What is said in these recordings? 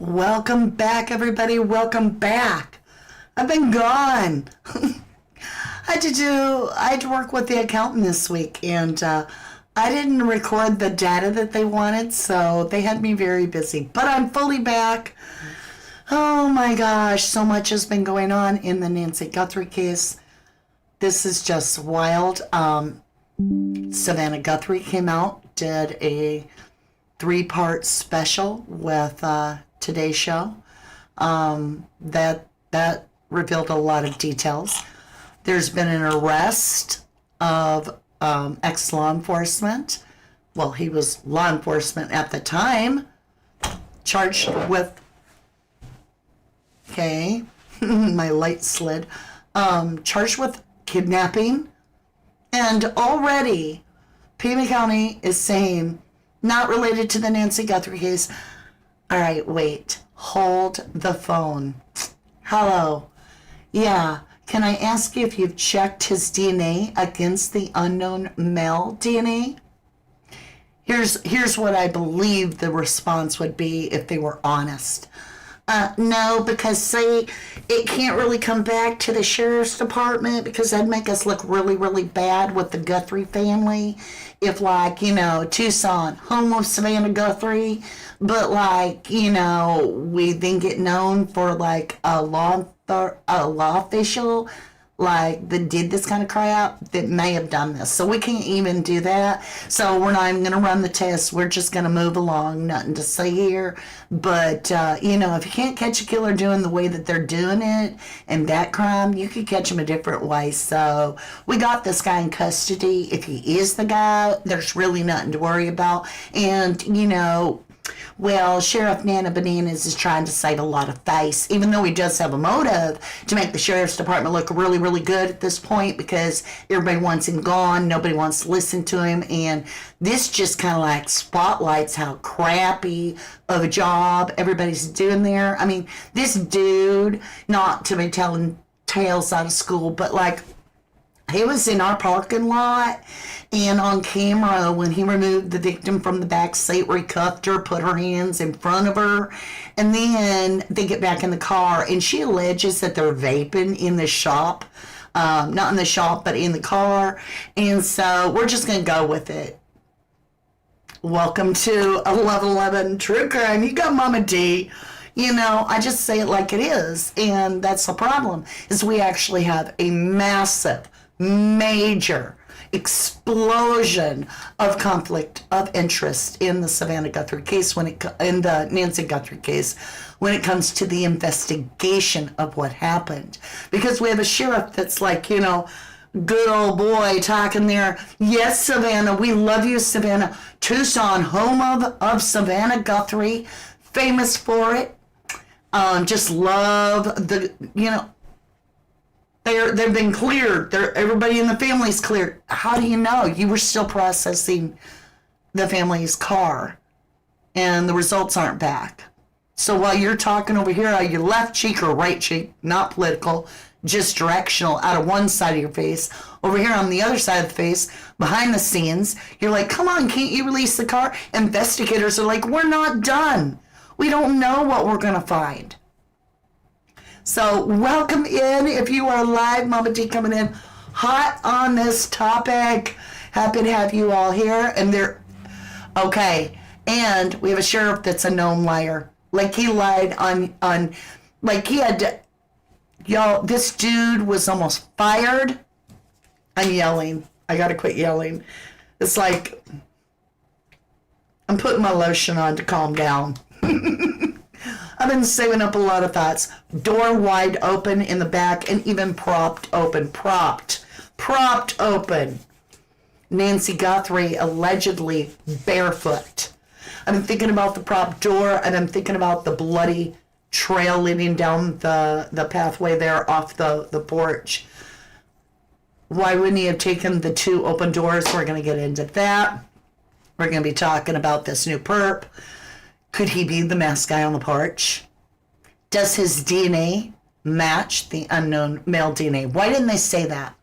Welcome back, everybody. Welcome back. I've been gone. I had to work with the accountant this week, and I didn't record the data that they wanted, so they had me very busy. But I'm fully back. Oh my gosh, so much has been going on in the Nancy Guthrie case. This is just wild. Savannah Guthrie came out, did a 3-part special with Today's Show. That revealed a lot of details. There's been an arrest of ex-law enforcement. Well, he was law enforcement at the time, charged with, okay, my light slid, charged with kidnapping. And already, Pima County is saying, not related to the Nancy Guthrie case. All right, wait, hold the phone. Hello. Yeah, can I ask you if you've checked his DNA against the unknown male DNA? Here's what I believe the response would be if they were honest. No, because see, it can't really come back to the sheriff's department because that'd make us look really, really bad with the Guthrie family. If, like, Tucson, home of Savannah Guthrie, but, like, we then get known for, like, a law official, like, that did this kind of crap, that may have done this. So we can't even do that. So we're not even going to run the test. We're just going to move along. Nothing to say here. But, if you can't catch a killer doing the way that they're doing it and that crime, you could catch him a different way. So we got this guy in custody. If he is the guy, there's really nothing to worry about. And, well, Sheriff Nana Bananas is trying to save a lot of face, even though he does have a motive to make the sheriff's department look really, really good at this point because everybody wants him gone, nobody wants to listen to him, and this just kind of like spotlights how crappy of a job everybody's doing there. I mean, this dude, not to be telling tales out of school, but like, he was in our parking lot, and on camera, when he removed the victim from the back seat where he cuffed her, put her hands in front of her, and then they get back in the car, and she alleges that they're vaping in the shop. Not in the shop, but in the car. And so we're just going to go with it. Welcome to 1111 True Crime. You got Mama D. I just say it like it is, and that's the problem, is we actually have a massive, major explosion of conflict of interest in the Savannah Guthrie case in the Nancy Guthrie case when it comes to the investigation of what happened. Because we have a sheriff that's like, good old boy talking there. Yes, Savannah, we love you, Savannah. Tucson, home of Savannah Guthrie, famous for it. Just love they've been cleared. Everybody in the family's cleared. How do you know? You were still processing the family's car, and the results aren't back. So while you're talking over here out your left cheek or right cheek, not political, just directional, out of one side of your face, over here on the other side of the face, behind the scenes, you're like, come on, can't you release the car? Investigators are like, we're not done. We don't know what we're going to find. So welcome in. If you are live, Mama D coming in hot on this topic. Happy to have you all here. And okay. And we have a sheriff that's a known liar. Like he lied on like he had to, y'all, this dude was almost fired. I'm yelling. I got to quit yelling. It's like I'm putting my lotion on to calm down. I've been saving up a lot of thoughts. Door wide open in the back and even propped open. Propped open. Nancy Guthrie allegedly barefoot. I've been thinking about the prop door, and I'm thinking about the bloody trail leading down the pathway there off the porch. Why wouldn't he have taken the 2 open doors? We're going to get into that. We're going to be talking about this new perp. Could he be the masked guy on the porch? Does his DNA match the unknown male DNA? Why didn't they say that?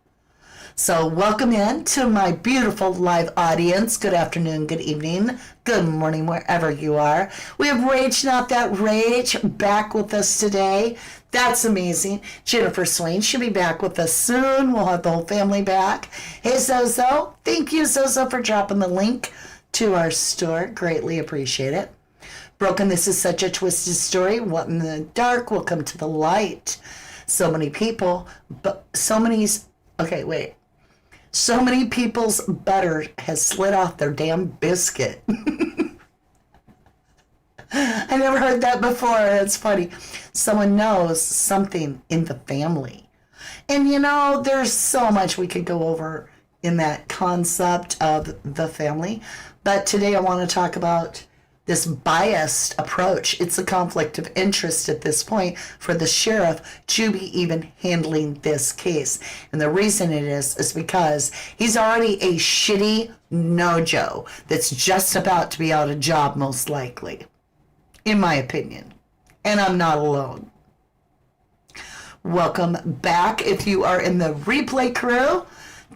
So welcome in to my beautiful live audience. Good afternoon, good evening, good morning, wherever you are. We have Rage Not That Rage back with us today. That's amazing. Jennifer Swain should be back with us soon. We'll have the whole family back. Hey, Zozo. Thank you, Zozo, for dropping the link to our store. Greatly appreciate it. Broken, this is such a twisted story. What in the dark will come to the light. So many people, but so many people's butter has slid off their damn biscuit. I never heard that before. It's funny. Someone knows something in the family. And there's so much we could go over in that concept of the family. But today I want to talk about this biased approach. It's a conflict of interest at this point for the sheriff to be even handling this case. And the reason it is because he's already a shitty no-Joe that's just about to be out of job, most likely, in my opinion. And I'm not alone. Welcome back. If you are in the replay crew,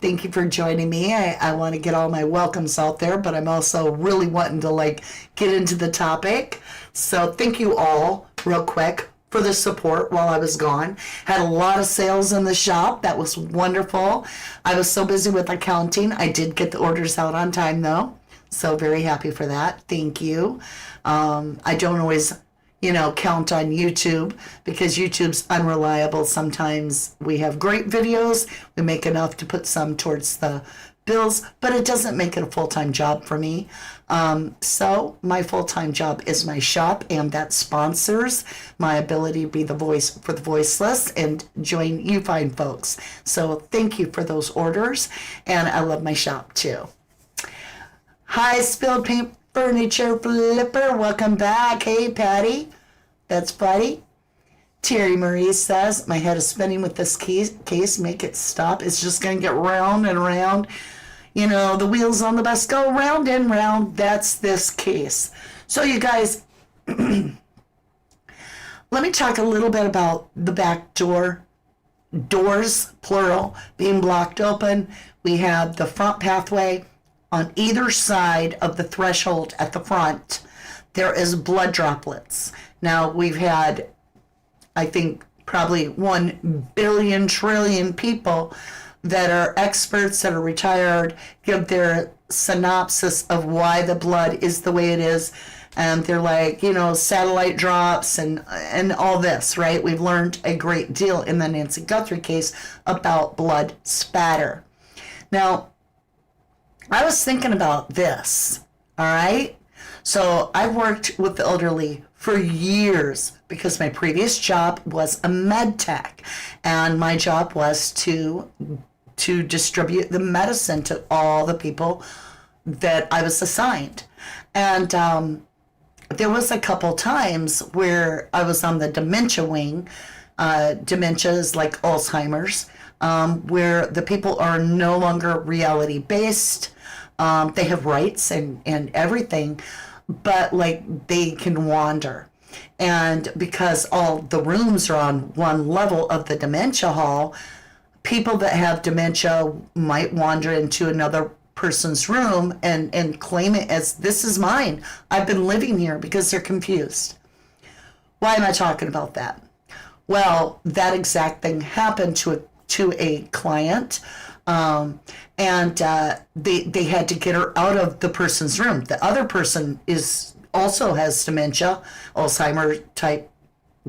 thank you for joining me. I want to get all my welcomes out there, but I'm also really wanting to get into the topic. So thank you all real quick for the support while I was gone. Had a lot of sales in the shop. That was wonderful. I was so busy with accounting. I did get the orders out on time though. So very happy for that. Thank you. I don't always count on YouTube because YouTube's unreliable. Sometimes we have great videos, we make enough to put some towards the bills, but it doesn't make it a full-time job for me. So my full-time job is my shop, and that sponsors my ability to be the voice for the voiceless and join you fine folks. So thank you for those orders, and I love my shop too. Hi, Spilled Paint Furniture Flipper, welcome back. Hey, Patty. That's funny. Terry Marie says, my head is spinning with this case. Make it stop. It's just going to get round and round. The wheels on the bus go round and round. That's this case. So you guys, let me talk a little bit about the back door. Doors, plural, being blocked open. We have the front pathway. On either side of the threshold at the front, there is blood droplets. Now, we've had, I think, probably 1 billion trillion people that are experts, that are retired, give their synopsis of why the blood is the way it is. And they're like, satellite drops and all this, right? We've learned a great deal in the Nancy Guthrie case about blood spatter. Now, I was thinking about this, all right? So I worked with the elderly for years because my previous job was a med tech, and my job was to distribute the medicine to all the people that I was assigned. And there was a couple times where I was on the dementia wing. Dementia is like Alzheimer's, where the people are no longer reality-based. They have rights and everything, but they can wander. And because all the rooms are on one level of the dementia hall, people that have dementia might wander into another person's room and claim it as, this is mine. I've been living here, because they're confused. Why am I talking about that? Well, that exact thing happened to a client. And they had to get her out of the person's room. The other person also has dementia, Alzheimer type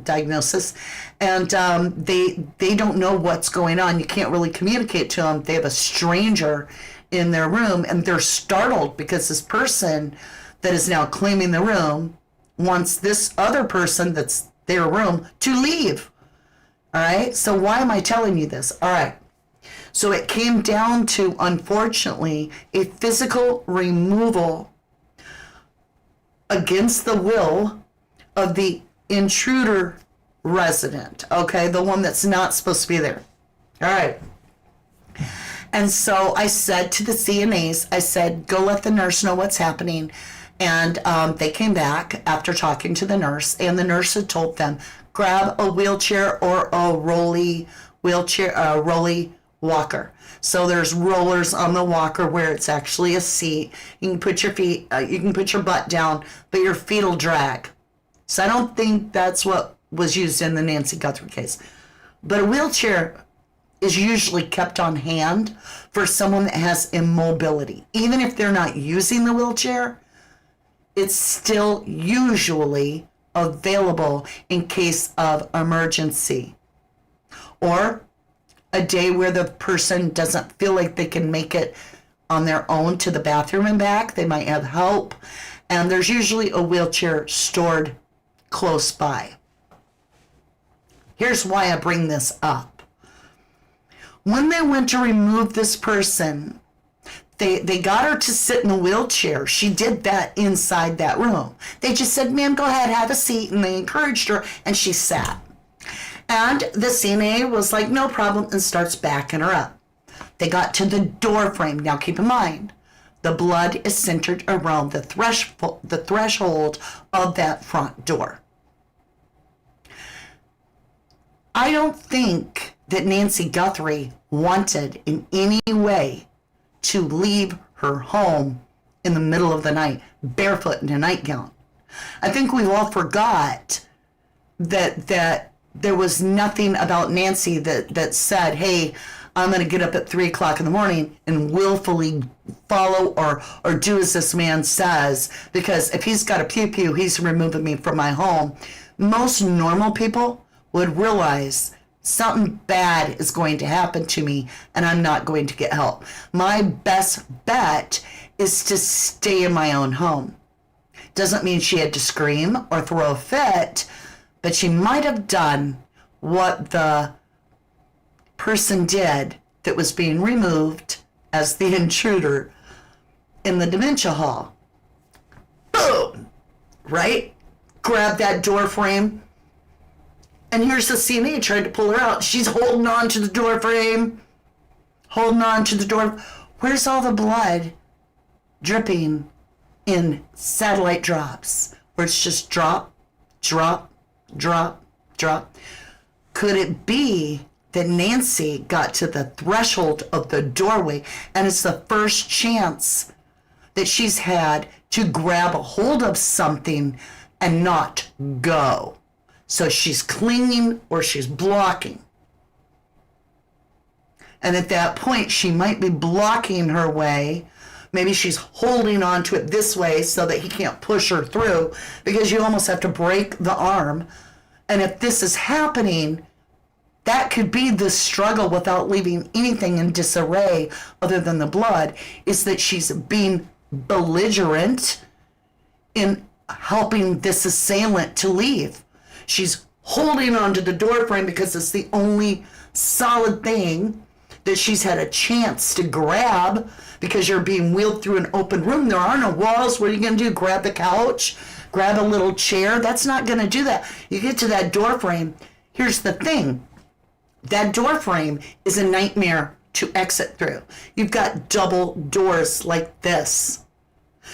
diagnosis, and they don't know what's going on. You can't really communicate to them. They have a stranger in their room, and they're startled because this person that is now claiming the room wants this other person that's their room to leave. All right. So why am I telling you this? All right. So it came down to, unfortunately, a physical removal against the will of the intruder resident, okay? The one that's not supposed to be there. All right. And so I said to the CNAs, I said, go let the nurse know what's happening. And they came back after talking to the nurse, and the nurse had told them, grab a wheelchair or a rolly walker. So there's rollers on the walker where it's actually a seat. You can put your feet, you can put your butt down, but your feet will drag. So I don't think that's what was used in the Nancy Guthrie case. But a wheelchair is usually kept on hand for someone that has immobility. Even if they're not using the wheelchair, it's still usually available in case of emergency. Or a day where the person doesn't feel like they can make it on their own to the bathroom and back. They might have help. And there's usually a wheelchair stored close by. Here's why I bring this up. When they went to remove this person, they got her to sit in a wheelchair. She did that inside that room. They just said, ma'am, go ahead, have a seat. And they encouraged her, and she sat. And the CNA was like, no problem, and starts backing her up. They got to the door frame. Now keep in mind, the blood is centered around the threshold of that front door. I don't think that Nancy Guthrie wanted in any way to leave her home in the middle of the night, barefoot in a nightgown. I think we all forgot that there was nothing about Nancy that said, hey, I'm going to get up at 3 o'clock in the morning and willfully follow or do as this man says, because if he's got a pew-pew, he's removing me from my home. Most normal people would realize something bad is going to happen to me and I'm not going to get help. My best bet is to stay in my own home. Doesn't mean she had to scream or throw a fit, but she might have done what the person did that was being removed as the intruder in the dementia hall. Boom! Right? Grab that door frame. And here's the CNA trying to pull her out. She's holding on to the door frame. Holding on to the door. Where's all the blood dripping in satellite drops? Where it's just drop, drop, drop, drop. Could it be that Nancy got to the threshold of the doorway and it's the first chance that she's had to grab a hold of something and not go? So she's clinging or she's blocking. And at that point, she might be blocking her way. Maybe she's holding on to it this way so that he can't push her through, because you almost have to break the arm. And if this is happening, that could be the struggle without leaving anything in disarray other than the blood, is that she's being belligerent in helping this assailant to leave. She's holding onto the door frame because it's the only solid thing that she's had a chance to grab, because you're being wheeled through an open room. There are no walls. What are you going to do? Grab the couch? Grab a little chair? That's not going to do that. You get to that door frame. Here's the thing. That door frame is a nightmare to exit through. You've got double doors like this.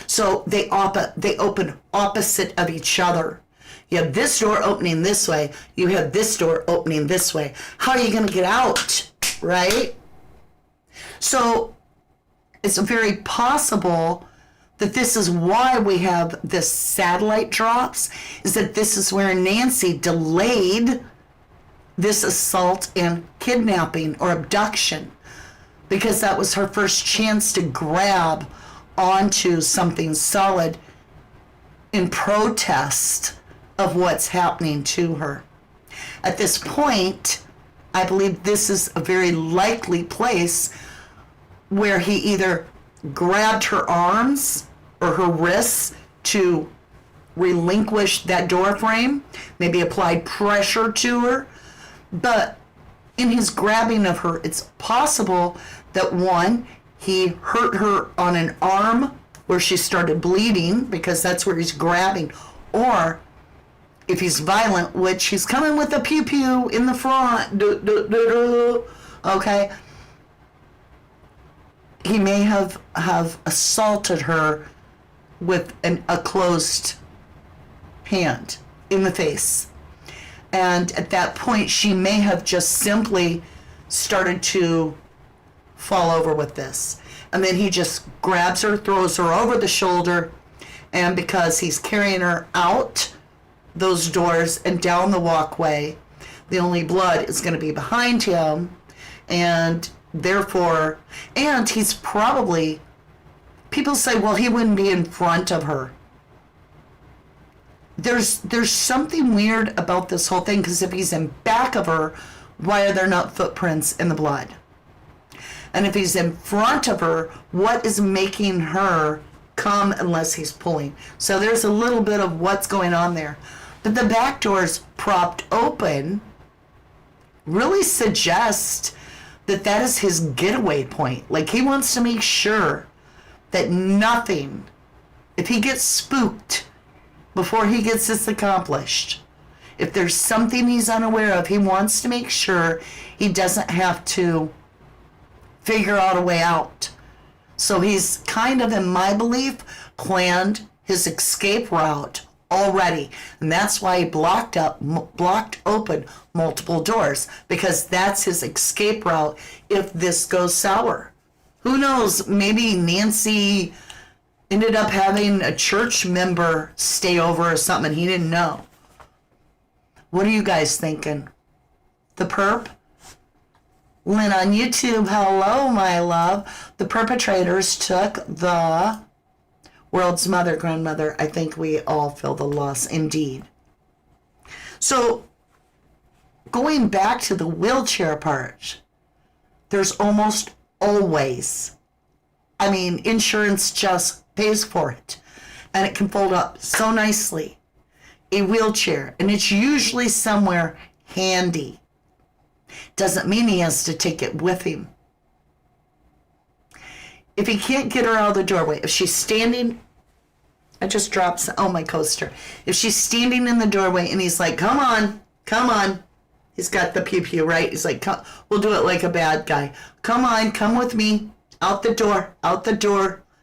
So they open opposite of each other. You have this door opening this way. You have this door opening this way. How are you going to get out, right? So it's very possible that this is why we have this satellite drops, is that this is where Nancy delayed this assault and kidnapping or abduction, because that was her first chance to grab onto something solid in protest of what's happening to her. At this point, I believe this is a very likely place where he either grabbed her arms or her wrists to relinquish that door frame, maybe applied pressure to her. But in his grabbing of her, it's possible that, one, he hurt her on an arm where she started bleeding, because that's where he's grabbing. Or if he's violent, which he's coming with a pew-pew in the front, okay, he may have assaulted her with a closed hand in the face. And at that point, she may have just simply started to fall over with this. And then he just grabs her, throws her over the shoulder, and because he's carrying her out those doors and down the walkway, the only blood is going to be behind him, and therefore, and he's probably, people say, well, he wouldn't be in front of her. There's something weird about this whole thing, because if he's in back of her, why are there not footprints in the blood? And if he's in front of her, what is making her come unless he's pulling? So there's a little bit of what's going on there. But the back door's propped open really suggest that that is his getaway point. Like, he wants to make sure that nothing, if he gets spooked before he gets this accomplished, if there's something he's unaware of, he wants to make sure he doesn't have to figure out a way out. So he's kind of, in my belief, planned his escape route already. And that's why he blocked open multiple doors, because that's his escape route if this goes sour. Who knows, maybe Nancy ended up having a church member stay over or something, and he didn't know. What are you guys thinking? The perp? Lynn on YouTube, hello, my love. The perpetrators took the world's mother, grandmother. I think we all feel the loss, indeed. So, going back to the wheelchair part, there's almost always, insurance just pays for it. And it can fold up so nicely. A wheelchair, and it's usually somewhere handy. Doesn't mean he has to take it with him. If he can't get her out of the doorway, if she's standing, I just dropped, my coaster. If she's standing in the doorway and he's like, come on. He's got the pew pew, right? He's like, come, we'll do it like a bad guy. Come on, come with me. Out the door.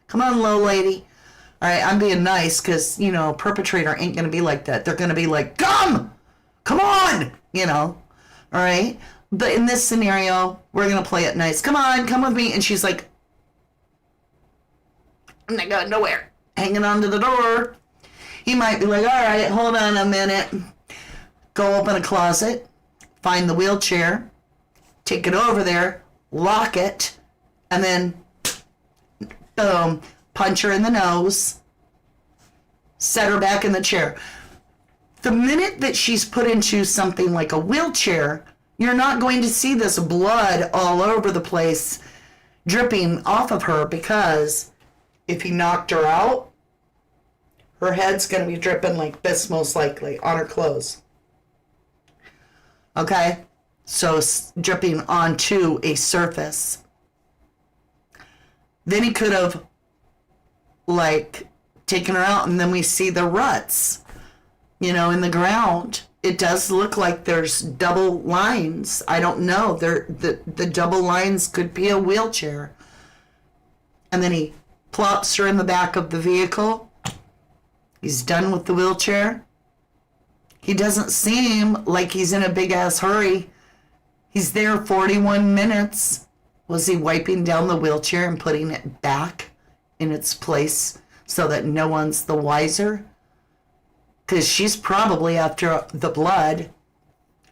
Come on, low lady. All right, I'm being nice because, perpetrator ain't going to be like that. They're going to be like, come on, All right? But in this scenario, we're going to play it nice. Come on, come with me. And she's like, I'm not going nowhere. Hanging onto the door. He might be like, all right, hold on a minute. Go open a closet, find the wheelchair, take it over there, lock it, and then, boom, punch her in the nose, set her back in the chair. The minute that she's put into something like a wheelchair, you're not going to see this blood all over the place dripping off of her, because if he knocked her out, her head's going to be dripping like this, most likely, on her clothes. Okay? So dripping onto a surface. Then he could have taken her out, and then we see the ruts, in the ground. It does look like there's double lines. I don't know. The double lines could be a wheelchair. And then he plops her in the back of the vehicle. He's done with the wheelchair. He doesn't seem like he's in a big-ass hurry. He's there 41 minutes. Was he wiping down the wheelchair and putting it back in its place so that no one's the wiser? Because she's probably, after the blood,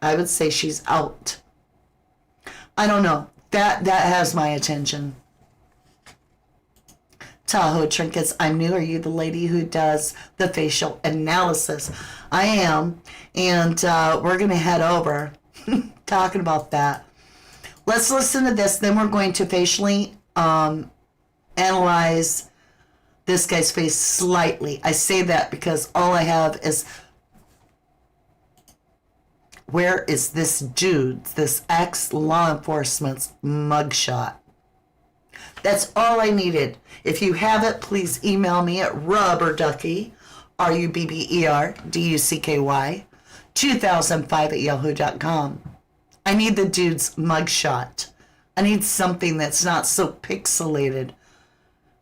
I would say she's out. I don't know. That has my attention. Tahoe Trinkets, I'm new. Are you the lady who does the facial analysis? I am. And we're going to head over talking about that. Let's listen to this. Then we're going to facially analyze this guy's face slightly. I say that because all I have is, where is this dude, this ex-law enforcement's mugshot? That's all I needed. If you have it, please email me at rubberducky, RUBBERDUCKY, 2005 @yahoo.com. I need the dude's mugshot. I need something that's not so pixelated.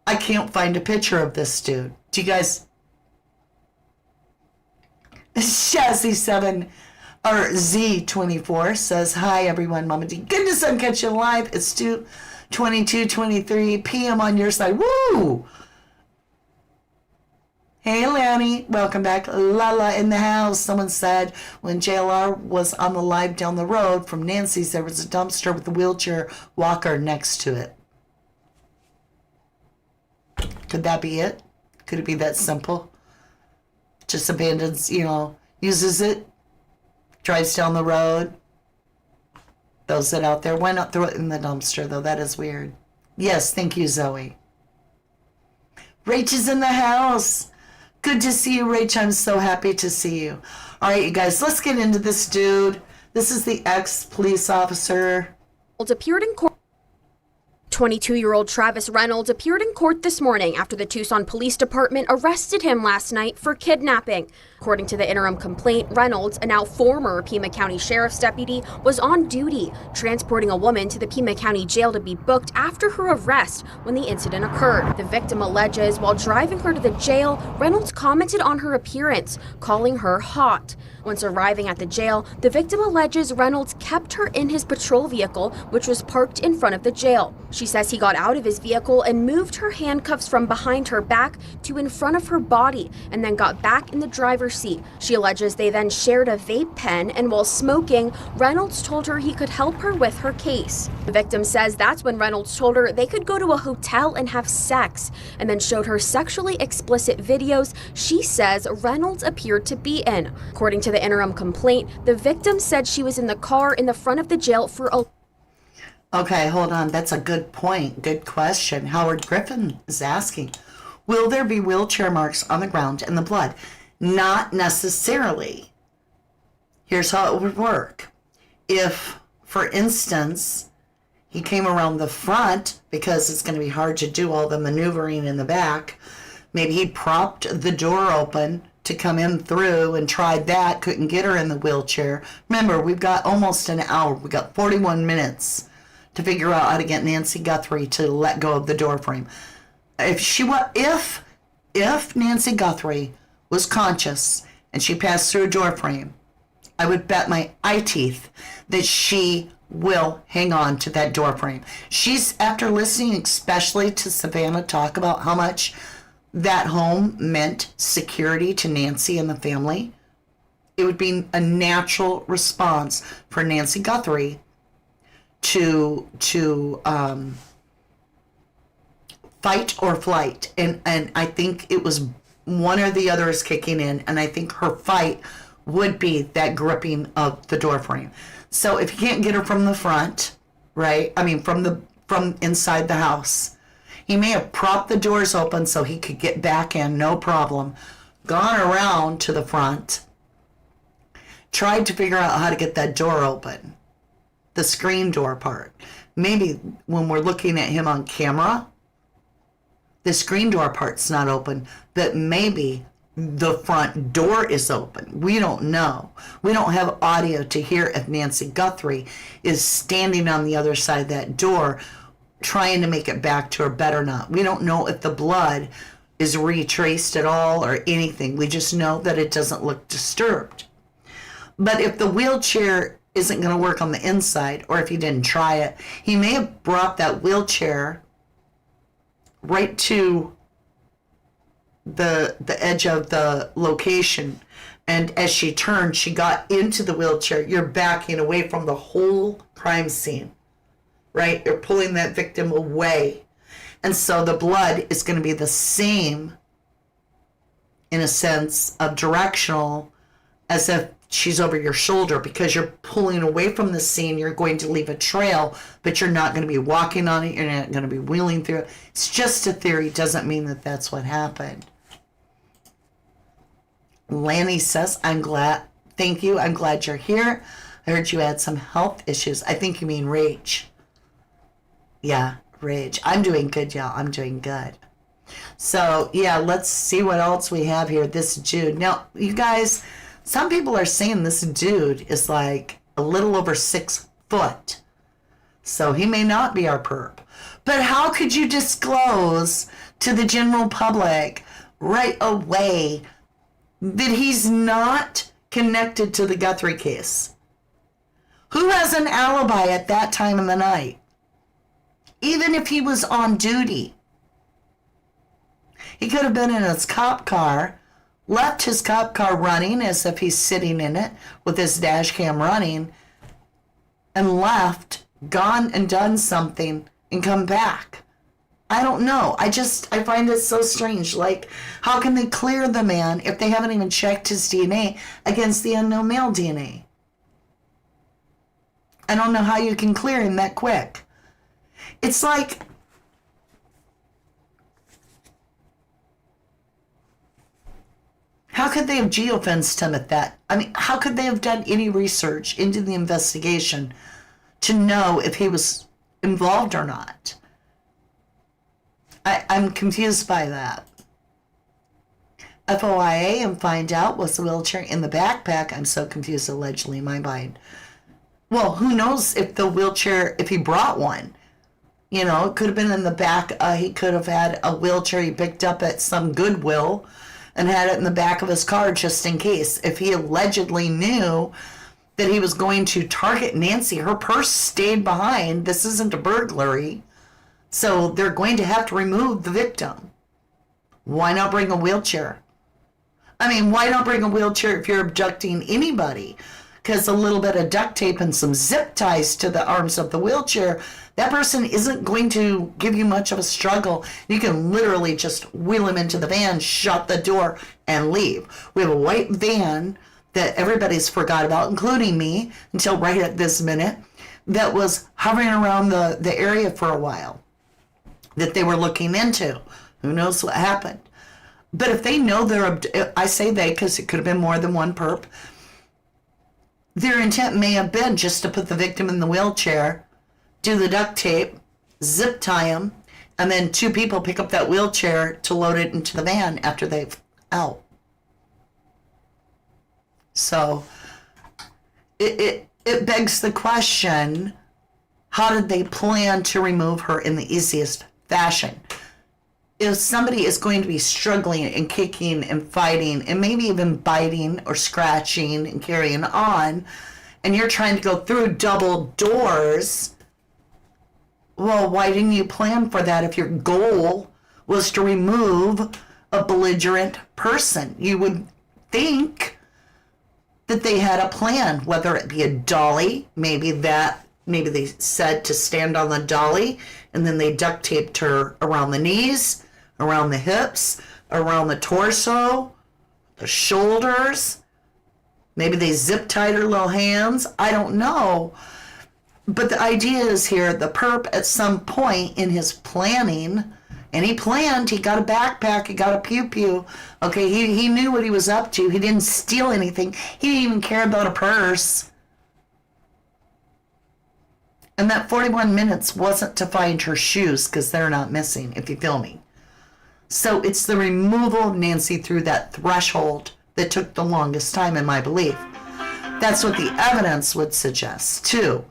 I can't find a picture of this dude. Do you guys... Shazzy7 or Z24 says, hi everyone, Mama D. Goodness, I'm catching live. It's 22:23 p.m. on your side. Woo! Hey, Lanny. Welcome back. Lala in the house. Someone said when JLR was on the live down the road from Nancy's, there was a dumpster with a wheelchair walker next to it. Could that be it? Could it be that simple? Just abandons, uses it, drives down the road, throws it out there. Why not throw it in the dumpster, though? That is weird. Yes, thank you, Zoe. Rach is in the house. Good to see you, Rach. I'm so happy to see you. All right, you guys, let's get into this dude. This is the ex-police officer. Appeared in court. 22-year-old Travis Reynolds appeared in court this morning after the Tucson Police Department arrested him last night for kidnapping. According to the interim complaint, Reynolds, a now former Pima County Sheriff's deputy, was on duty, transporting a woman to the Pima County Jail to be booked after her arrest when the incident occurred. The victim alleges while driving her to the jail, Reynolds commented on her appearance, calling her hot. Once arriving at the jail, the victim alleges Reynolds kept her in his patrol vehicle, which was parked in front of the jail. She says he got out of his vehicle and moved her handcuffs from behind her back to in front of her body and then got back in the driver's seat. She alleges they then shared a vape pen, and while smoking, Reynolds told her he could help her with her case. The victim says that's when Reynolds told her they could go to a hotel and have sex, and then showed her sexually explicit videos she says Reynolds appeared to be in. According to the interim complaint, the victim said she was in the car in the front of the jail for a... Okay, hold on. That's a good point. Good question. Howard Griffin is asking, will there be wheelchair marks on the ground and the blood? Not necessarily. Here's how it would work. If, for instance, he came around the front, because it's going to be hard to do all the maneuvering in the back, maybe he propped the door open to come in through and tried that, couldn't get her in the wheelchair. Remember, we've got almost an hour. We've got 41 minutes to figure out how to get Nancy Guthrie to let go of the door frame. If Nancy Guthrie was conscious and she passed through a door frame, I would bet my eye teeth that she will hang on to that door frame. She's, after listening especially to Savannah talk about how much that home meant security to Nancy and the family, it would be a natural response for Nancy Guthrie to fight or flight. And I think it was one or the other is kicking in, and I think her fight would be that gripping of the door frame. So if you can't get her from the front, right? I mean, from inside the house, he may have propped the doors open so he could get back in, no problem, gone around to the front, tried to figure out how to get that door open, the screen door part. Maybe when we're looking at him on camera, the screen door part's not open, but maybe the front door is open. We don't know. We don't have audio to hear if Nancy Guthrie is standing on the other side of that door trying to make it back to her bed or not. We don't know if the blood is retraced at all or anything. We just know that it doesn't look disturbed. But if the wheelchair isn't going to work on the inside, or if he didn't try it, he may have brought that wheelchair right to the edge of the location, and as she turned, she got into the wheelchair. You're backing away from the whole crime scene, right? You're pulling that victim away, and so the blood is going to be the same in a sense of directional as if she's over your shoulder, because you're pulling away from the scene. You're going to leave a trail, but you're not going to be walking on it. You're not going to be wheeling through it. It's just a theory. Doesn't mean that that's what happened. Lanny says, I'm glad. Thank you. I'm glad you're here. I heard you had some health issues. I think you mean rage. Yeah, rage. I'm doing good, y'all. I'm doing good. So, yeah, let's see what else we have here. This Jude. Now, you guys, some people are saying this dude is like a little over 6 foot. So he may not be our perp. But how could you disclose to the general public right away that he's not connected to the Guthrie case? Who has an alibi at that time of the night? Even if he was on duty, he could have been in his cop car, left his cop car running as if he's sitting in it with his dash cam running, and left, gone and done something and come back. I don't know. I find it so strange. Like, how can they clear the man if they haven't even checked his DNA against the unknown male DNA? I don't know how you can clear him that quick. It's like, how could they have geofenced him at that? I mean, how could they have done any research into the investigation to know if he was involved or not? I'm confused by that. FOIA and find out, was the wheelchair in the backpack? I'm so confused, allegedly, in my mind. Well, who knows if the wheelchair, if he brought one. You know, it could have been in the back. He could have had a wheelchair he picked up at some Goodwill and had it in the back of his car just in case. If he allegedly knew that he was going to target Nancy, her purse stayed behind. This isn't a burglary. So they're going to have to remove the victim. Why not bring a wheelchair? I mean, why not bring a wheelchair if you're abducting anybody? Because a little bit of duct tape and some zip ties to the arms of the wheelchair, that person isn't going to give you much of a struggle. You can literally just wheel him into the van, shut the door, and leave. We have a white van that everybody's forgot about, including me, until right at this minute, that was hovering around the area for a while, that they were looking into. Who knows what happened? But if they know I say they because it could have been more than one perp, their intent may have been just to put the victim in the wheelchair, do the duct tape, zip tie him, and then two people pick up that wheelchair to load it into the van after they've out. So it begs the question, how did they plan to remove her in the easiest fashion? If somebody is going to be struggling and kicking and fighting and maybe even biting or scratching and carrying on, and you're trying to go through double doors, well, why didn't you plan for that if your goal was to remove a belligerent person? You would think that they had a plan, whether it be a dolly, maybe they said to stand on the dolly, and then they duct taped her around the knees, around the hips, around the torso, the shoulders. Maybe they zip tied her little hands. I don't know. But the idea is here, the perp at some point in his planning, and he planned, he got a backpack, he got a pew-pew. Okay, he knew what he was up to. He didn't steal anything. He didn't even care about a purse. And that 41 minutes wasn't to find her shoes, because they're not missing, if you feel me. So it's the removal of Nancy through that threshold that took the longest time, in my belief. That's what the evidence would suggest, too.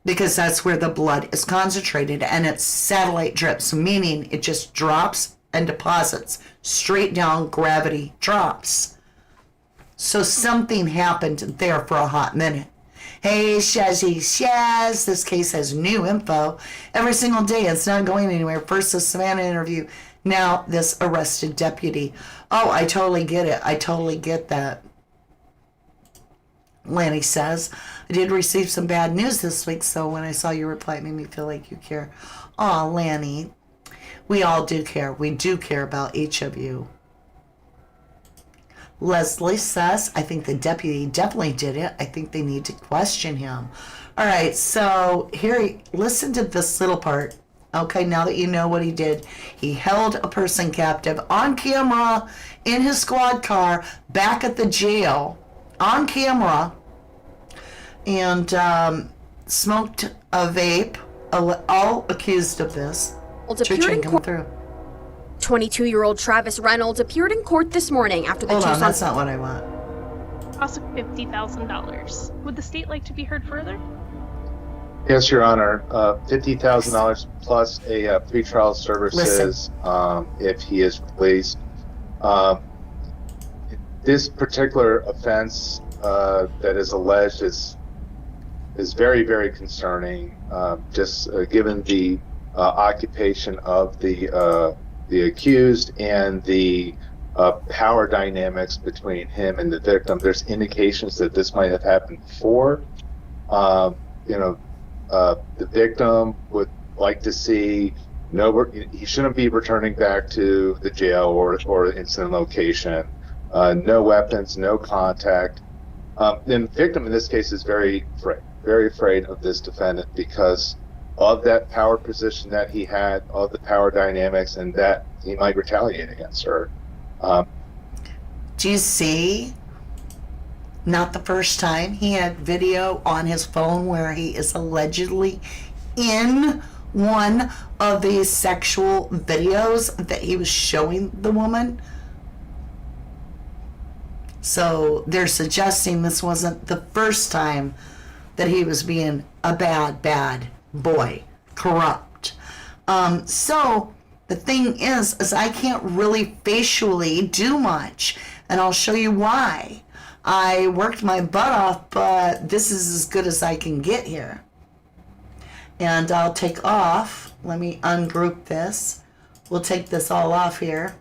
Because that's where the blood is concentrated, and it's satellite drips, meaning it just drops and deposits. Straight down, gravity drops. So something happened there for a hot minute. Hey, Shazzy Shaz, this case has new info every single day. It's not going anywhere. First, the Savannah interview. Now, this arrested deputy. Oh, I totally get it. I totally get that. Lanny says, I did receive some bad news this week, so when I saw your reply, it made me feel like you care. Aw, Lanny, we all do care. We do care about each of you. Leslie says, I think the deputy definitely did it. I think they need to question him. All right, so here, listen to this little part. Okay, now that you know what he did, he held a person captive on camera in his squad car back at the jail on camera, and smoked a vape, all accused of this. Appeared in court. 22-year-old Travis Reynolds appeared in court this morning after the Hold Tucson... on, that's not what I want. Cost of $50,000. Would the state like to be heard further? Yes, Your Honor. $50,000 plus a pretrial services if he is released. This particular offense that is alleged is very, very concerning. Just given the occupation of the accused and the power dynamics between him and the victim. There's indications that this might have happened before. You know, the victim would like to see he shouldn't be returning back to the jail or incident location. No weapons, no contact. The victim in this case is very afraid of this defendant because of that power position that he had, of the power dynamics, and that he might retaliate against her. Do you see? Not the first time. He had video on his phone where he is allegedly in one of these sexual videos that he was showing the woman. So they're suggesting this wasn't the first time that he was being a bad boy, corrupt. So the thing is I can't really facially do much, and I'll show you why. I worked my butt off, but this is as good as I can get here. And I'll take off. Let me ungroup this. We'll take this all off here.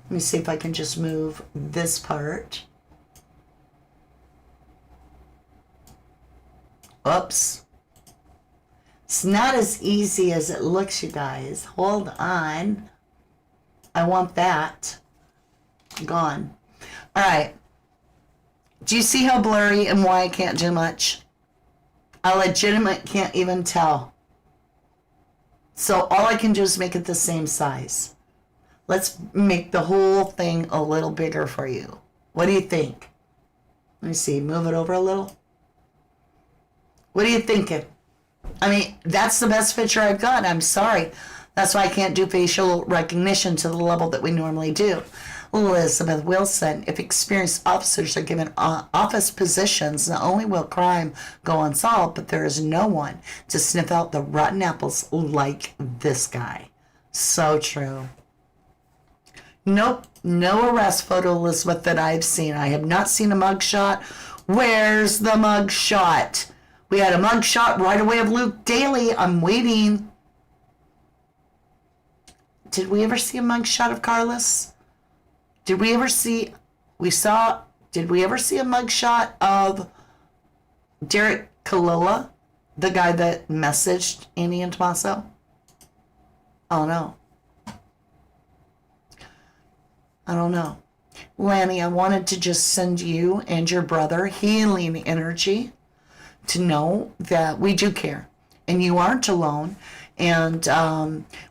Let me see if I can just move this part. Oops. It's not as easy as it looks, you guys. Hold on. I want that gone. All right. Do you see how blurry and why I can't do much? I legitimately can't even tell. So all I can do is make it the same size. Let's make the whole thing a little bigger for you. What do you think? Let me see. Move it over a little. What are you thinking? I mean, that's the best picture I've got. I'm sorry. That's why I can't do facial recognition to the level that we normally do. Elizabeth Wilson, if experienced officers are given office positions, not only will crime go unsolved, but there is no one to sniff out the rotten apples like this guy. So true. Nope, no arrest photo, Elizabeth, that I've seen. I have not seen a mugshot. Where's the mugshot? We had a mugshot right away of Luke Daly. I'm waiting. Did we ever see a mugshot of Carlos? Did we ever see a mugshot of Derek Kalola, the guy that messaged Amy and Tommaso? Oh no. I don't know. Lanny, I wanted to just send you and your brother healing energy to know that we do care and you aren't alone. And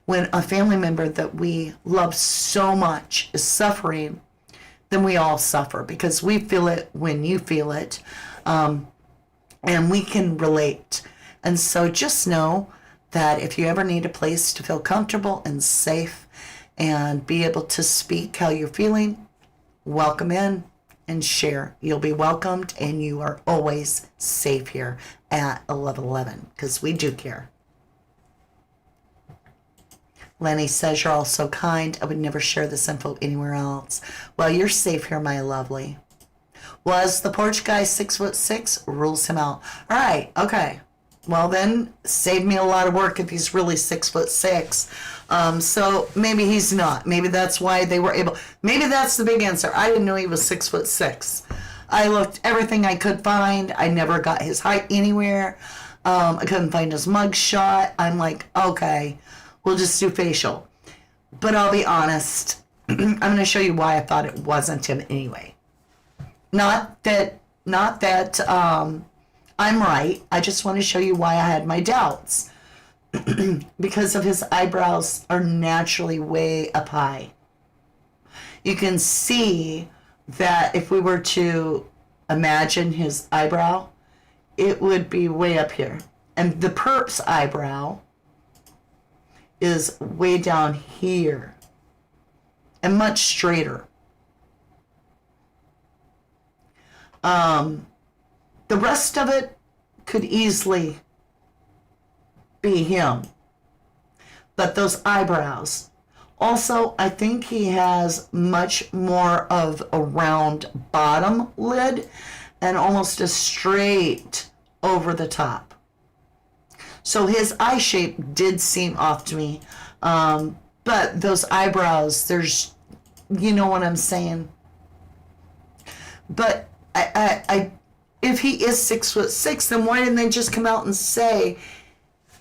when a family member that we love so much is suffering, then we all suffer because we feel it when you feel it. And we can relate. And so just know that if you ever need a place to feel comfortable and safe and be able to speak how you're feeling, welcome in and share. You'll be welcomed, and you are always safe here at 1111 because we do care. Lenny says you're all so kind. I would never share this info anywhere else. Well, you're safe here, my lovely. Was the porch guy 6'6"? Rules him out. All right, okay. Well then, save me a lot of work if he's really 6'6". So maybe he's not. Maybe that's why they were able. Maybe that's the big answer. I didn't know he was 6'6". I looked everything I could find. I never got his height anywhere. I couldn't find his mug shot. I'm like, okay, we'll just do facial. But I'll be honest. I'm going to show you why I thought it wasn't him anyway. Not that I'm right. I just want to show you why I had my doubts. Because of his eyebrows are naturally way up high. You can see that if we were to imagine his eyebrow, it would be way up here. And the perp's eyebrow is way down here and much straighter. The rest of it could easily be him. But those eyebrows. Also, I think he has much more of a round bottom lid and almost a straight over the top. So his eye shape did seem off to me. But those eyebrows, there's, you know what I'm saying? But if he is 6'6", then why didn't they just come out and say,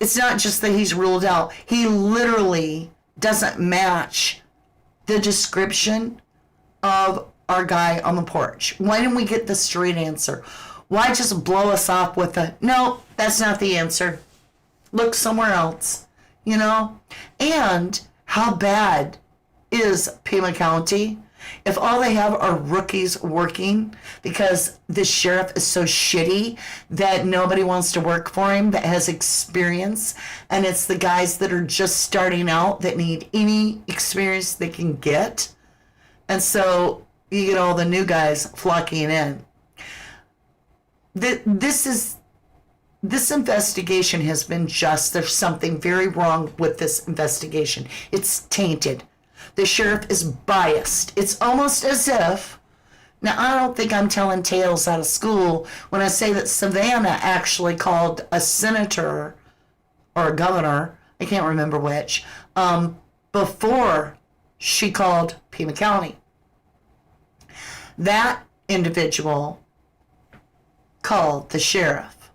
it's not just that he's ruled out. He literally doesn't match the description of our guy on the porch. Why didn't we get the straight answer? Why just blow us off with a, no, that's not the answer. Look somewhere else, you know? And how bad is Pima County if all they have are rookies working because the sheriff is so shitty that nobody wants to work for him that has experience, and it's the guys that are just starting out that need any experience they can get, and so you get all the new guys flocking in. This investigation has been just, there's something very wrong with this investigation. It's tainted. The sheriff is biased. It's almost as if, now I don't think I'm telling tales out of school when I say that Savannah actually called a senator or a governor, I can't remember which, before she called Pima County. That individual called the sheriff.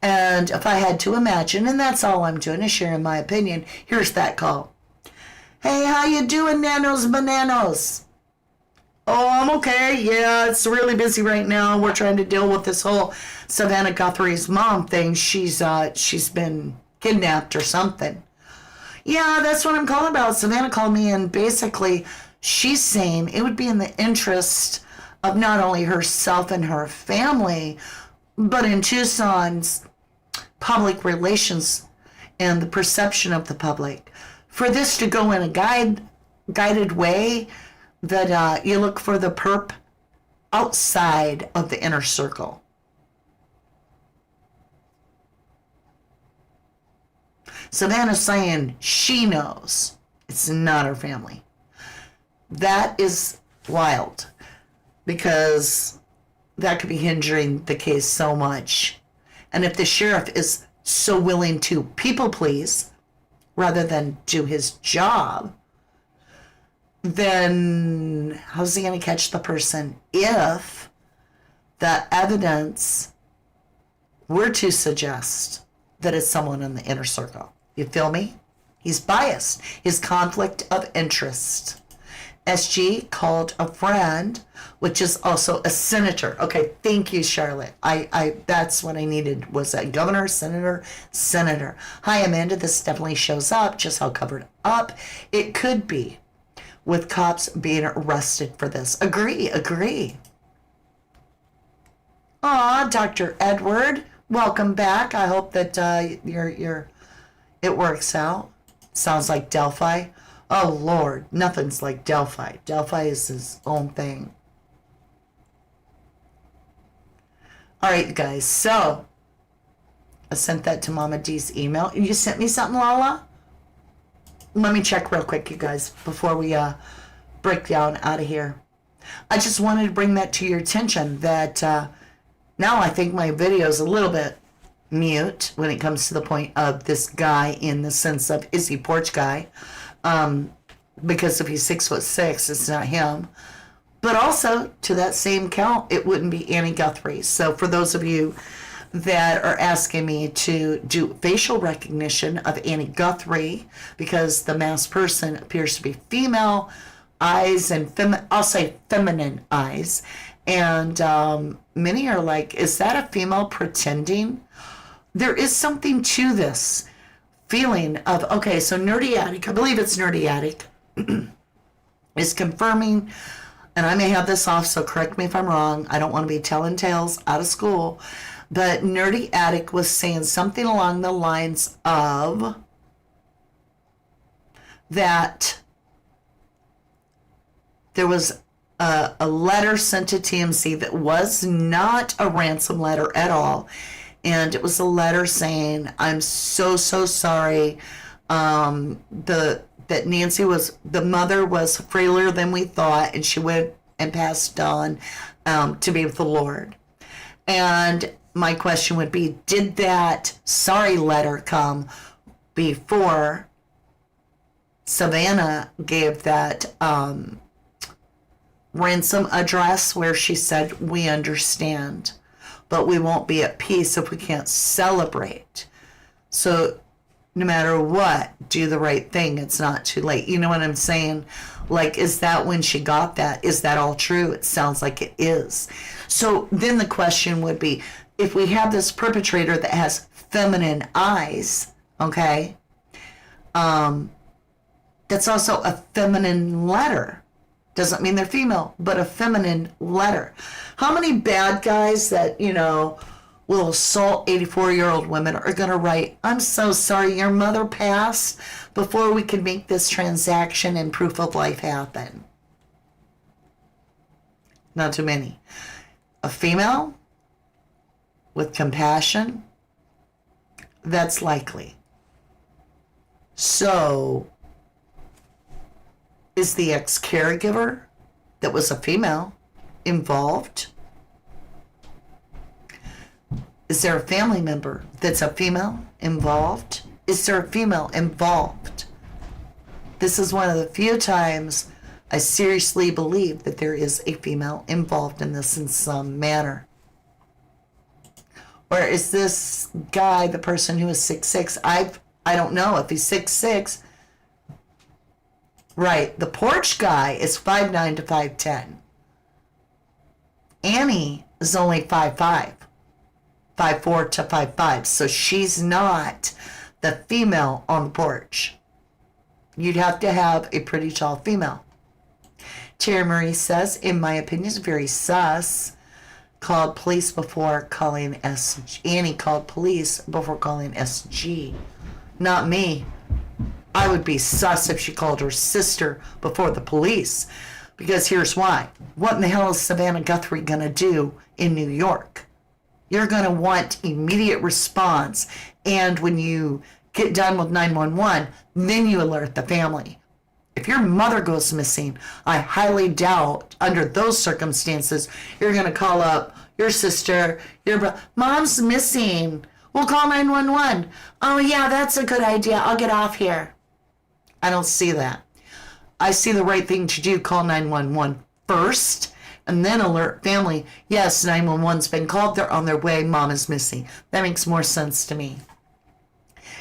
And if I had to imagine, and that's all I'm doing is sharing my opinion, here's that call. Hey, how you doing, nanos bananos? Oh, I'm okay. Yeah, it's really busy right now. We're trying to deal with this whole Savannah Guthrie's mom thing. She's been kidnapped or something. Yeah, that's what I'm calling about. Savannah called me, and basically she's saying it would be in the interest of not only herself and her family, but in Tucson's public relations and the perception of the public, for this to go in a guided way, that you look for the perp outside of the inner circle. Savannah's saying she knows it's not her family. That is wild, because that could be hindering the case so much. And if the sheriff is so willing to people please rather than do his job, then how's he going to catch the person if the evidence were to suggest that it's someone in the inner circle? You feel me? He's biased. His conflict of interest. SG called a friend, which is also a senator. Okay, thank you, Charlotte. I that's what I needed, was that governor, senator. Hi, Amanda. This definitely shows up just how covered up it could be with cops being arrested for this. Agree. Aw, Dr. Edward, welcome back. I hope that it works out. Sounds like Delphi. Oh, Lord, nothing's like Delphi. Delphi is his own thing. All right, you guys, so I sent that to Mama D's email. You sent me something, Lala? Let me check real quick, you guys, before we break down out of here. I just wanted to bring that to your attention, that now I think my video is a little bit mute when it comes to the point of this guy, in the sense of, is he porch guy? Because if he's 6'6", it's not him. But also, to that same count, it wouldn't be Annie Guthrie. So for those of you that are asking me to do facial recognition of Annie Guthrie, because the masked person appears to be female eyes and I'll say feminine eyes, and many are like, is that a female pretending? There is something to this feeling of, okay, so Nerdy Attic, I believe it's Nerdy Attic, is confirming, and I may have this off, so correct me if I'm wrong, I don't want to be telling tales out of school, but Nerdy Attic was saying something along the lines of that there was a letter sent to TMZ that was not a ransom letter at all. And it was a letter saying, I'm so sorry. That Nancy the mother was frailer than we thought, and she went and passed on to be with the Lord. And my question would be, did that sorry letter come before Savannah gave that ransom address where she said, we understand, but we won't be at peace if we can't celebrate. So no matter what, do the right thing. It's not too late. You know what I'm saying? Like, is that when she got that? Is that all true? It sounds like it is. So then the question would be, if we have this perpetrator that has feminine eyes, okay, that's also a feminine letter. Doesn't mean they're female, but a feminine letter. How many bad guys that, you know, will assault 84-year-old women are going to write, I'm so sorry, your mother passed before we could make this transaction and proof of life happen? Not too many. A female with compassion, that's likely. So, is the ex-caregiver that was a female involved? Is there a family member that's a female involved? Is there a female involved? This is one of the few times I seriously believe that there is a female involved in this in some manner. Or is this guy the person who is 6'6"? I don't know if he's 6'6". Right, the porch guy is 5'9" to 5'10". Annie is only 5'5". 5'4" to 5'5", so she's not the female on the porch. You'd have to have a pretty tall female. Terry Marie says, in my opinion, it's very sus. Called police before calling SG. Annie called police before calling SG. Not me. I would be sus if she called her sister before the police. Because here's why. What in the hell is Savannah Guthrie going to do in New York? You're going to want immediate response. And when you get done with 911, then you alert the family. If your mother goes missing, I highly doubt under those circumstances, you're going to call up your sister, your brother. Mom's missing. We'll call 911. Oh, yeah, that's a good idea. I'll get off here. I don't see that. I see the right thing to do, call 911 first, and then alert family. Yes, 911's been called. They're on their way. Mom is missing. That makes more sense to me.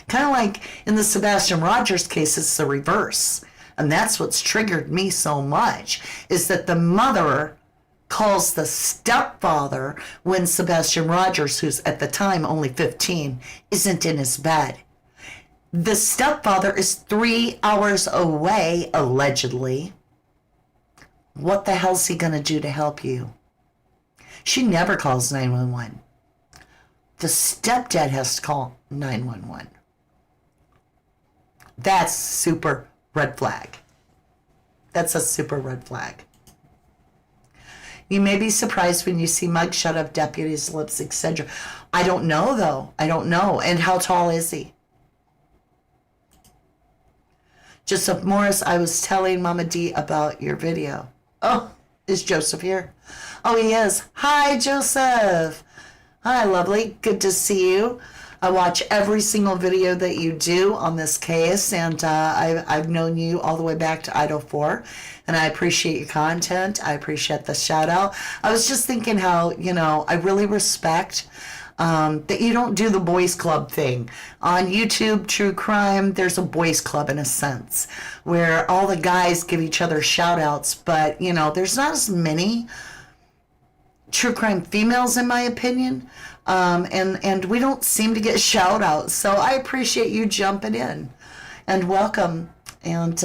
Kind of like in the Sebastian Rogers case, it's the reverse. And that's what's triggered me so much, is that the mother calls the stepfather when Sebastian Rogers, who's at the time only 15, isn't in his bed. The stepfather is 3 hours away, allegedly. What the hell's he going to do to help you? She never calls 911. The stepdad has to call 911. That's super red flag. That's a super red flag. You may be surprised when you see mugshot of deputies' lips, etc. I don't know, though. I don't know. And how tall is he? Joseph Morris, I was telling Mama D about your video. Oh, is Joseph here? Oh, he is. Hi, Joseph. Hi, lovely. Good to see you. I watch every single video that you do on this case, and I've known you all the way back to Idaho 4, and I appreciate your content. I appreciate the shout out. I was just thinking how, you know, I really respect that you don't do the boys club thing. On YouTube, true crime, there's a boys club in a sense, where all the guys give each other shout outs, but, you know, there's not as many true crime females, in my opinion. And we don't seem to get shout outs. So I appreciate you jumping in, and welcome. And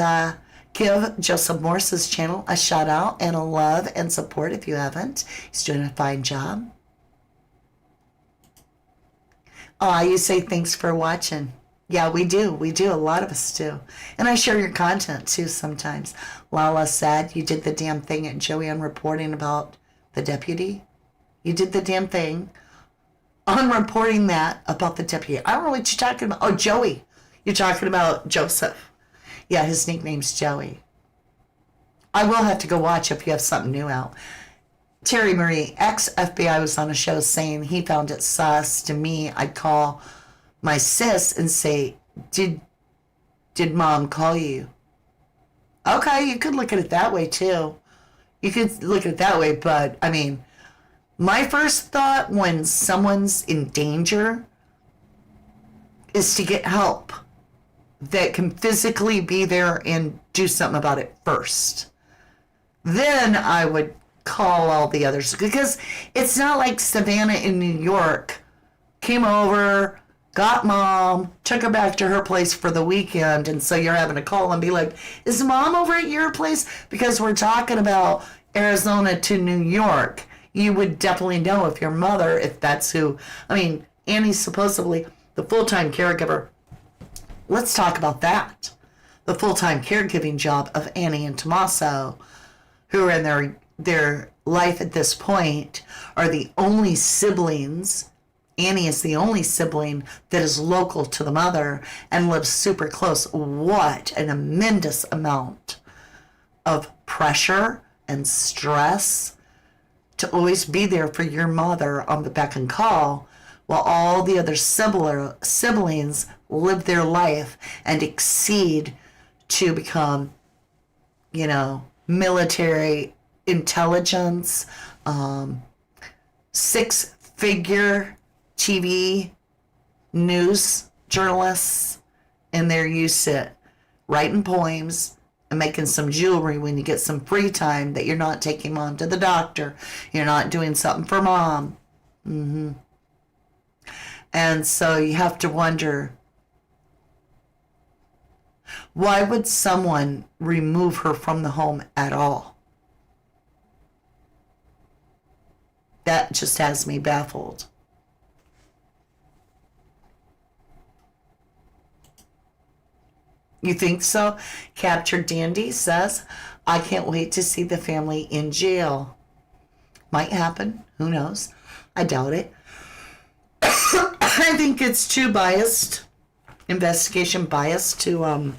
give Joseph Morris's channel a shout out and a love and support if you haven't. He's doing a fine job. You say thanks for watching. Yeah, we do. We do. A lot of us do. And I share your content too sometimes. Lala said you did the damn thing at Joanne reporting about the deputy. You did the damn thing on reporting that about the deputy. I don't know what you're talking about. Oh, Joey. You're talking about Joseph. Yeah, his nickname's Joey. I will have to go watch if you have something new out. Terry Marie, ex-FBI, was on a show saying he found it sus. To me, I'd call my sis and say, did mom call you? Okay, you could look at it that way too. You could look at it that way, but I mean, my first thought when someone's in danger is to get help that can physically be there and do something about it first. Then I would call all the others, because it's not like Savannah in New York came over, got mom, took her back to her place for the weekend, and so you're having to call and be like, is mom over at your place? Because we're talking about Arizona to New York. You would definitely know if your mother, if that's who, I mean, Annie's supposedly the full-time caregiver. Let's talk about that. The full-time caregiving job of Annie and Tommaso, who are in their life at this point, are the only siblings. Annie is the only sibling that is local to the mother and lives super close. What an immense amount of pressure and stress to always be there for your mother on the beck and call, while all the other siblings live their life and exceed to become, military intelligence, six-figure TV news journalists, and they're used to writing poems and making some jewelry when you get some free time that you're not taking mom to the doctor. You're not doing something for mom. And so you have to wonder, why would someone remove her from the home at all? That just has me baffled. You think so? Captured Dandy says, I can't wait to see the family in jail. Might happen. Who knows? I doubt it. I think it's too biased, investigation bias, to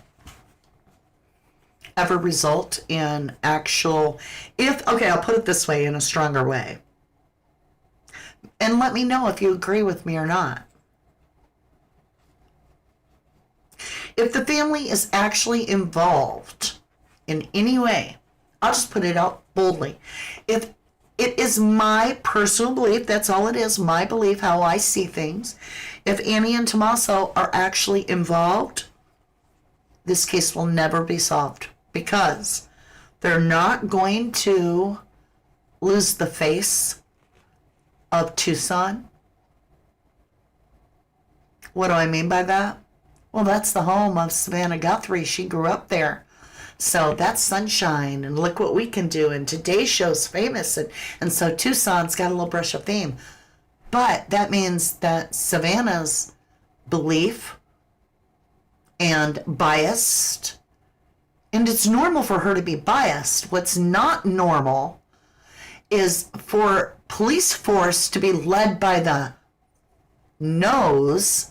ever result in actual, I'll put it this way in a stronger way. And let me know if you agree with me or not. If the family is actually involved in any way, I'll just put it out boldly. If it is my personal belief, that's all it is, my belief, how I see things. If Annie and Tommaso are actually involved, this case will never be solved, because they're not going to lose the face of Tucson. What do I mean by that? Well, that's the home of Savannah Guthrie. She grew up there. So that's sunshine, and look what we can do. And today's show's famous, and so Tucson's got a little brush of fame. But that means that Savannah's belief and biased, and it's normal for her to be biased. What's not normal is for police force to be led by the nose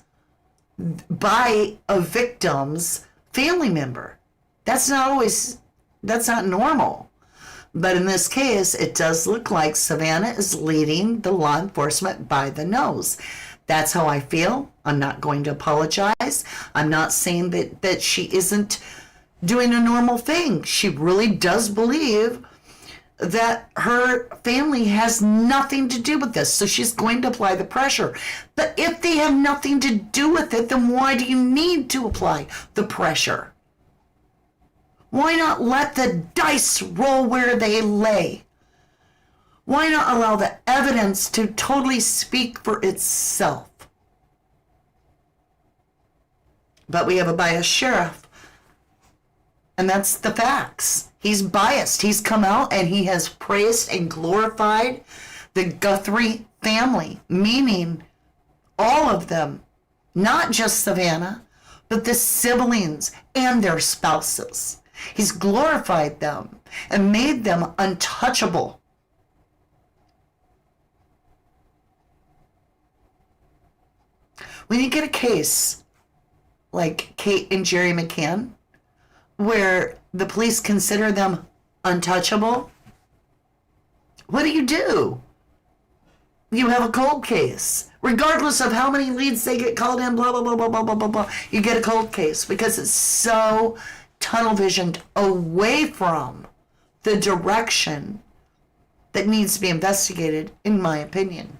by a victim's family member. That's not normal. But in this case, it does look like Savannah is leading the law enforcement by the nose. That's how I feel. I'm not going to apologize. I'm not saying that she isn't doing a normal thing. She really does believe that her family has nothing to do with this, so she's going to apply the pressure. But if they have nothing to do with it, then why do you need to apply the pressure? Why not let the dice roll where they lay? Why not allow the evidence to totally speak for itself? But we have a biased sheriff, and that's the facts. He's biased. He's come out and he has praised and glorified the Guthrie family, meaning all of them, not just Savannah, but the siblings and their spouses. He's glorified them and made them untouchable. When you get a case like Kate and Jerry McCann, where the police consider them untouchable, what do? You have a cold case. Regardless of how many leads they get called in, blah, blah, blah, blah, blah, blah, blah, blah. You get a cold case because it's so tunnel visioned away from the direction that needs to be investigated, in my opinion.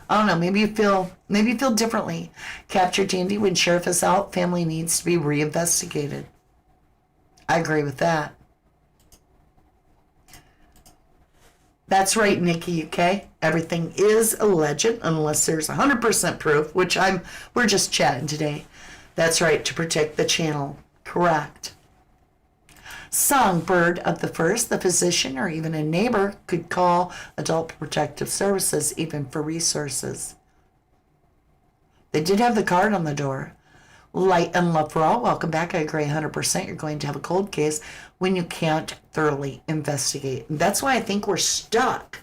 I don't know, maybe you feel differently. Capture Dandy, when sheriff is out, family needs to be reinvestigated. I agree with that. That's right, Nikki UK. Everything is alleged unless there's 100% proof, which we're just chatting today. That's right, to protect the channel. Correct. Songbird of the First, the physician or even a neighbor could call Adult Protective Services even for resources. They did have the card on the door. Light and love for all. Welcome back. I agree 100%. You're going to have a cold case when you can't thoroughly investigate. And that's why I think we're stuck.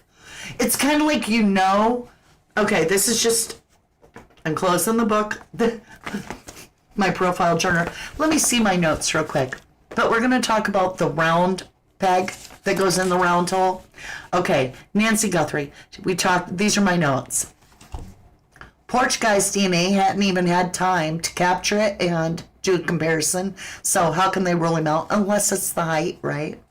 It's kind of like, okay, this is just, I'm closing the book, my profile journal. Let me see my notes real quick. But we're going to talk about the round peg that goes in the round hole. Okay, Nancy Guthrie. These are my notes. Porch guy's DNA hadn't even had time to capture it and do a comparison. So how can they rule him out unless it's the height, right?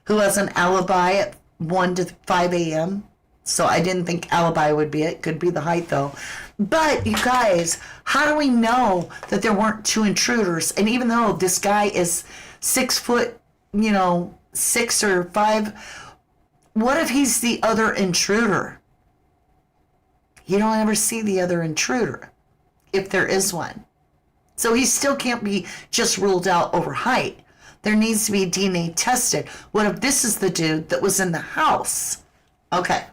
Who has an alibi at 1 to 5 a.m.? So I didn't think alibi would be it. Could be the height though. But you guys, how do we know that there weren't two intruders? And even though this guy is 6 foot, 6 or 5, what if he's the other intruder? You don't ever see the other intruder, if there is one. So he still can't be just ruled out over height. There needs to be DNA tested. What if this is the dude that was in the house? Okay.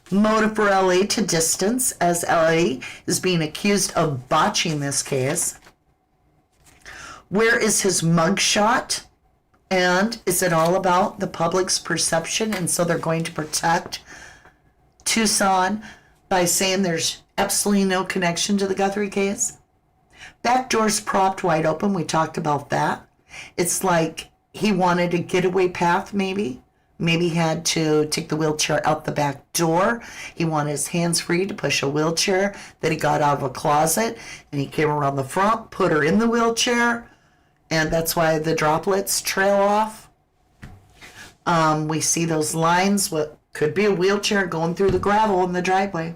Motive for LA to distance, as LA is being accused of botching this case. Where is his mugshot? And is it all about the public's perception? And so they're going to protect Tucson by saying there's absolutely no connection to the Guthrie case. Back doors propped wide open. We talked about that. It's like he wanted a getaway path, maybe. Maybe he had to take the wheelchair out the back door. He wanted his hands free to push a wheelchair that he got out of a closet. And he came around the front, put her in the wheelchair. And that's why the droplets trail off. We see those lines, what could be a wheelchair going through the gravel in the driveway.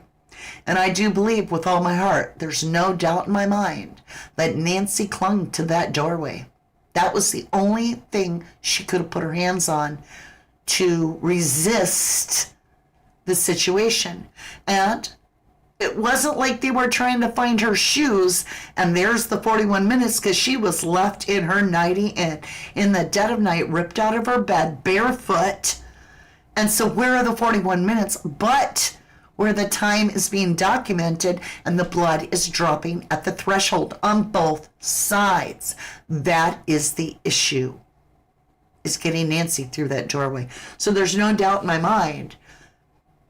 And I do believe with all my heart, there's no doubt in my mind that Nancy clung to that doorway. That was the only thing she could have put her hands on to resist the situation. And it wasn't like they were trying to find her shoes and there's the 41 minutes, because she was left in her nightie and in the dead of night, ripped out of her bed, barefoot. And so where are the 41 minutes? But where the time is being documented and the blood is dropping at the threshold on both sides. That is the issue, is getting Nancy through that doorway. So there's no doubt in my mind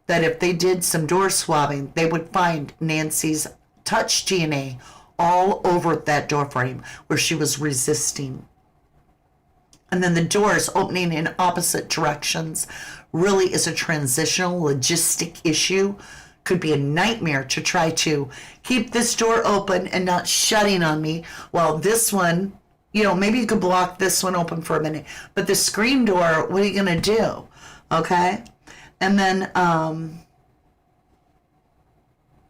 that if they did some door swabbing, they would find Nancy's touch DNA all over that door frame where she was resisting. And then the doors opening in opposite directions really is a transitional logistic issue. Could be a nightmare to try to keep this door open and not shutting on me while this one, maybe you could block this one open for a minute. But the screen door, what are you going to do? Okay? And then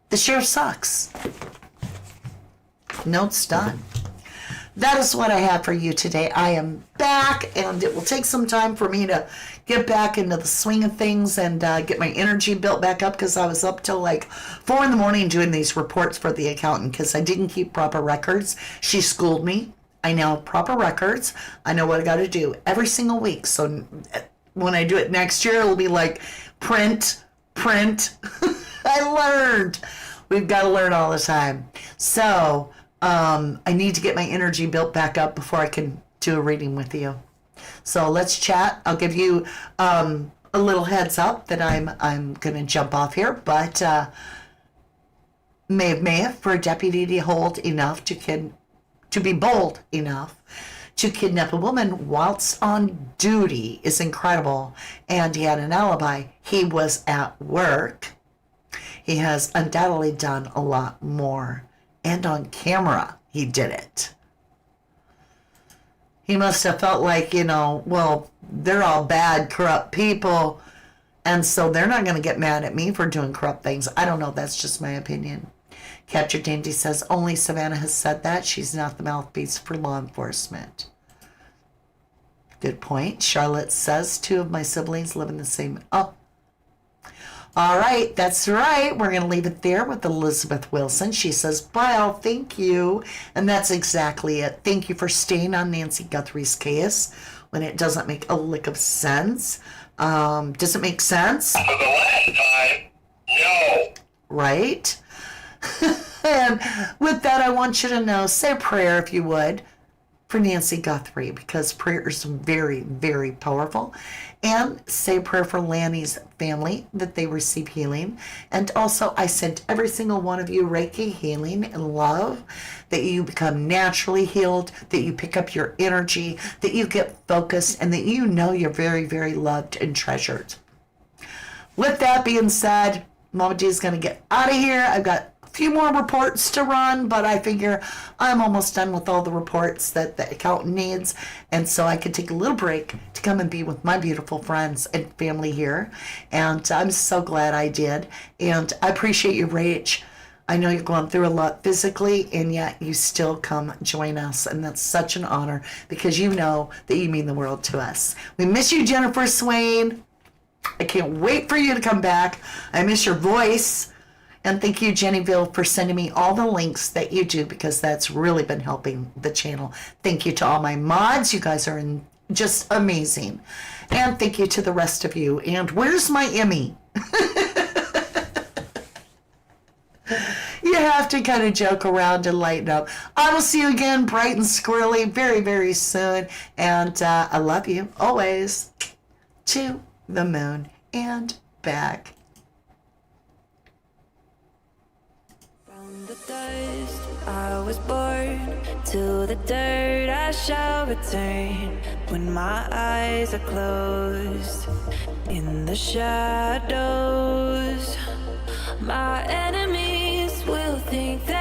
the sheriff sucks. Notes done. That is what I have for you today. I am back, and it will take some time for me to get back into the swing of things and get my energy built back up, because I was up till like 4 a.m. doing these reports for the accountant because I didn't keep proper records. She schooled me. I now have proper records. I know what I got to do every single week. So when I do it next year, it'll be like print. I learned. We've got to learn all the time. So I need to get my energy built back up before I can do a reading with you. So let's chat. I'll give you a little heads up that I'm going to jump off here, but may have for a deputy to hold enough to be bold enough to kidnap a woman whilst on duty is incredible. And he had an alibi. He was at work. He has undoubtedly done a lot more. And on camera, he did it. He must have felt like, well, they're all bad, corrupt people. And so they're not going to get mad at me for doing corrupt things. I don't know. That's just my opinion. Capture Dandy says, only Savannah has said that. She's not the mouthpiece for law enforcement. Good point. Charlotte says, 2 of my siblings live in the same... Oh. All right. That's right. We're going to leave it there with Elizabeth Wilson. She says, bye all. Thank you. And that's exactly it. Thank you for staying on Nancy Guthrie's case when it doesn't make a lick of sense. Does it make sense? For the last time, no. Right? And with that, I want you to know, say a prayer if you would for Nancy Guthrie, because prayer is very, very powerful. And say a prayer for Lanny's family, that they receive healing. And also, I sent every single one of you Reiki healing and love, that you become naturally healed, that you pick up your energy, that you get focused, and that you know you're very, very loved and treasured. With that being said, Mama D is going to get out of here. I've got a few more reports to run, but I figure I'm almost done with all the reports that the accountant needs, and so I could take a little break to come and be with my beautiful friends and family here, and I'm so glad I did, and I appreciate you, Rach. I know you're going through a lot physically, and yet you still come join us, and that's such an honor, because you know that you mean the world to us. We miss you, Jennifer Swain. I can't wait for you to come back. I miss your voice. And thank you, Jennyville, for sending me all the links that you do, because that's really been helping the channel. Thank you to all my mods. You guys are just amazing. And thank you to the rest of you. And where's my Emmy? You have to kind of joke around and lighten up. I will see you again bright and squirrely very, very soon. And I love you always. To the moon and back. From the dust I was born, to the dirt I shall return. When my eyes are closed, in the shadows, my enemies will think that